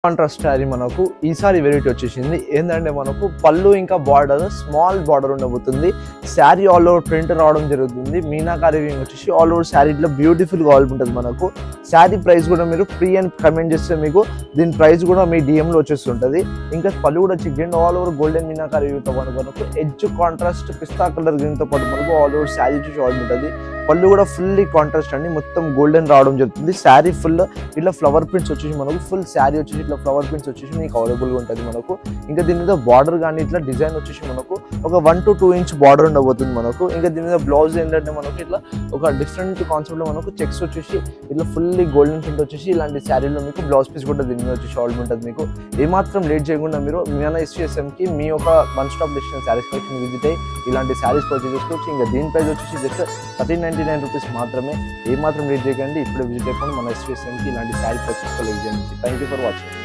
Contrast sari మనకు ఈసారి variety వచ్చేసింది. ఏంటంటే మనకు పళ్ళు ఇంకా బార్డర్ స్మాల్ బార్డర్ ఉండబోతుంది. శారీ ఆల్ ఓవర్ ప్రింట్ రావడం జరుగుతుంది. మీనాకారి వచ్చేసి ఆల్ ఓవర్ శారీలో బ్యూటిఫుల్ గా ఉంటుంది. మనకు శారీ ప్రైస్ కూడా మీరు ఫ్రీ అని కమెంట్ చేస్తే మీకు దీని ప్రైస్ కూడా మీ డిఎంలో వచ్చేస్తుంటుంది. ఇంకా పళ్ళు కూడా చెక్ చేయండి. ఆల్ ఓవర్ గోల్డెన్ మీనాకారి తో పాటు మనకు ఎడ్జ్ కాంట్రాస్ట్ పిస్తా కలర్ గ్రీన్ తో పాటు మనకు ఆల్ ఓవర్ శారీ వచ్చేసి ఆల్ ఉంటుంది. పళ్ళు కూడా ఫుల్లీ కాంట్రాస్ట్ అండి, మొత్తం గోల్డెన్ రావడం జరుగుతుంది. శారీ ఫుల్ ఇట్లా ఫ్లవర్ ప్రింట్స్ వచ్చేసి మనకు ఫుల్ శారీ వచ్చేసి ఇట్లా ఫ్లవర్ ప్రింట్స్ వచ్చేసి మీకు అవైలబుల్గా ఉంటుంది మనకు. ఇంకా దీని మీద బార్డర్ కానీ ఇట్లా డిజైన్ వచ్చేసి మనకు ఒక 1 to 2 inch బార్డర్ ఉండబోతుంది మనకు. ఇంకా దీని మీద బ్లౌజ్ ఏంటంటే మనకు ఇట్లా ఒక డిఫరెంట్ కాన్సెప్ట్ లో మనకు చెక్స్ వచ్చేసి ఇట్లా ఫుల్లీ గోల్డెన్ ప్రింట్ వచ్చేసి ఇలాంటి శారీలో మీకు బ్లౌజ్ పీస్ కూడా దీని మీద వచ్చేసి ఆల్రెడీ ఉంటుంది. మీకు ఏమాత్రం లేట్ చేయకుండా మీరు మన SVSMకి మీ ఒక one stop destination saris collection visit అయ్యి ఇలాంటి శారీస్ పర్చేస్ చేసుకోవచ్చు. ఇంకా దీని ప్రైస్ వచ్చేసి జస్ట్ 1399 రూపీస్ మాత్రమే. ఏమాత్రం లేట్ చేయకండి, ఇప్పుడు విజిట్ అయిపోయి మన SVSMకి ఇలాంటి శారీ పర్చేస్ చేసుకోవాలి. Thank you for watching.